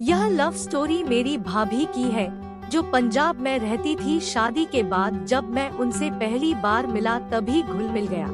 यह love story मेरी भाभी की है जो पंजाब में रहती थी। शादी के बाद जब मैं उनसे पहली बार मिला तभी घुल मिल गया।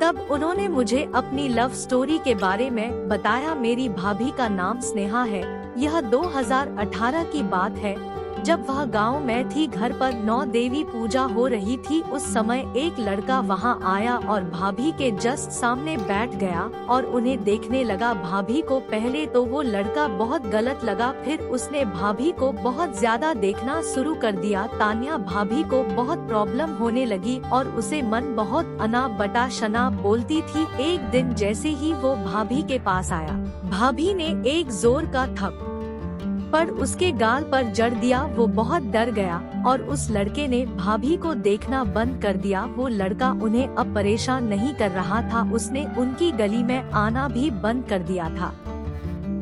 तब उन्होंने मुझे अपनी लव स्टोरी के बारे में बताया। मेरी भाभी का नाम स्नेहा है। यह 2018 की बात है जब वह गांव में थी। घर पर 9 देवी पूजा हो रही थी। उस समय एक लड़का वहां आया और भाभी के जस्ट सामने बैठ गया और उन्हें देखने लगा। भाभी को पहले तो वो लड़का बहुत गलत लगा, फिर उसने भाभी को बहुत ज्यादा देखना शुरू कर दिया। तान्या भाभी को बहुत प्रॉब्लम होने लगी और उसे मन बहुत अना बटा शना बोलती थी। एक दिन जैसे ही वो भाभी के पास आया, भाभी ने एक जोर का थप्पड़ पर उसके गाल पर जड़ दिया। वो बहुत डर गया और उस लड़के ने भाभी को देखना बंद कर दिया। वो लड़का उन्हें अब परेशान नहीं कर रहा था, उसने उनकी गली में आना भी बंद कर दिया था।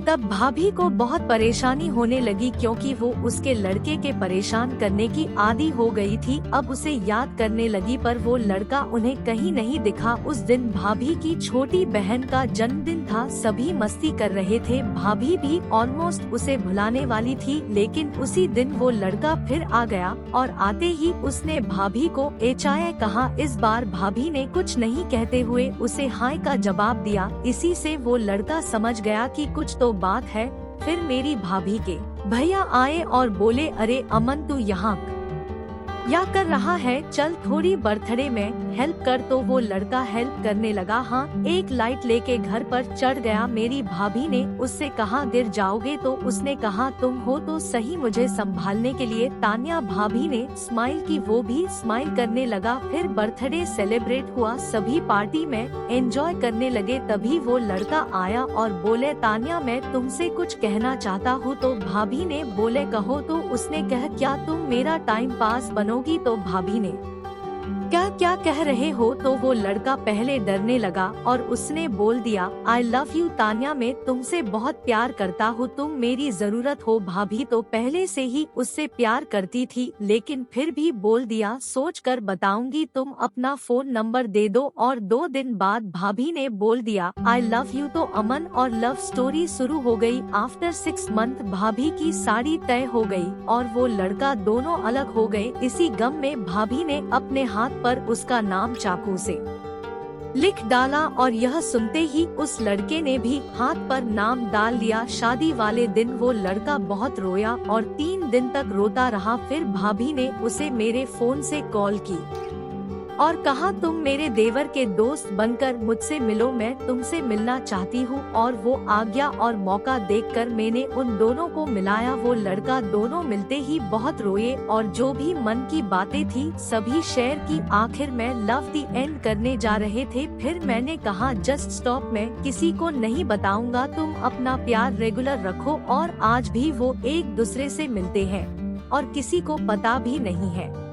तब भाभी को बहुत परेशानी होने लगी क्योंकि वो उसके लड़के के परेशान करने की आदी हो गई थी। अब उसे याद करने लगी पर वो लड़का उन्हें कहीं नहीं दिखा। उस दिन भाभी की छोटी बहन का जन्मदिन था, सभी मस्ती कर रहे थे। भाभी भी ऑलमोस्ट उसे भुलाने वाली थी, लेकिन उसी दिन वो लड़का फिर आ गया और आते ही उसने भाभी को एचाए कहा। इस बार भाभी ने कुछ नहीं कहते हुए उसे हाय का जवाब दिया। इसी से वो लड़का समझ गया कि कुछ तो बात है। फिर मेरी भाभी के भैया आए और बोले, अरे अमन तू यहाँ क्या कर रहा है, चल थोड़ी बर्थडे में हेल्प कर। तो वो लड़का हेल्प करने लगा। हाँ, एक लाइट लेके घर पर चढ़ गया। मेरी भाभी ने उससे कहा गिर जाओगे, तो उसने कहा तुम हो तो सही मुझे संभालने के लिए। तान्या भाभी ने स्माइल की, वो भी स्माइल करने लगा। फिर बर्थडे सेलिब्रेट हुआ, सभी पार्टी में एंजॉय करने लगे। तभी वो लड़का आया और बोले, तान्या मैं तुमसे कुछ कहना चाहता हूँ। तो भाभी ने बोले कहो। तो उसने कहा क्या तुम मेरा टाइम पास बनोगी? तो भाभी ने क्या क्या कह रहे हो? तो वो लड़का पहले डरने लगा और उसने बोल दिया, आई लव यू तान्या, मैं तुमसे बहुत प्यार करता हूँ, तुम मेरी जरूरत हो। भाभी तो पहले से ही उससे प्यार करती थी, लेकिन फिर भी बोल दिया, सोच कर बताऊंगी, तुम अपना फोन नंबर दे दो। और 2 दिन बाद भाभी ने बोल दिया आई लव यू। तो अमन और लव स्टोरी शुरू हो गई। आफ्टर 6 मंथ भाभी की साड़ी तय हो गई और वो लड़का दोनों अलग हो गए। इसी गम में भाभी ने अपने हाथ पर उसका नाम चाकू से लिख डाला और यह सुनते ही उस लड़के ने भी हाथ पर नाम डाल लिया। शादी वाले दिन वो लड़का बहुत रोया और 3 दिन तक रोता रहा। फिर भाभी ने उसे मेरे फोन से कॉल की और कहा तुम मेरे देवर के दोस्त बनकर मुझसे मिलो, मैं तुमसे मिलना चाहती हूँ। और वो आ गया और मौका देखकर मैंने उन दोनों को मिलाया। वो लड़का दोनों मिलते ही बहुत रोए और जो भी मन की बातें थी सभी शेयर की। आखिर में लव दी एंड करने जा रहे थे। फिर मैंने कहा जस्ट स्टॉप, मैं किसी को नहीं बताऊंगा, तुम अपना प्यार रेगुलर रखो। और आज भी वो एक दूसरे से मिलते हैं और किसी को पता भी नहीं है।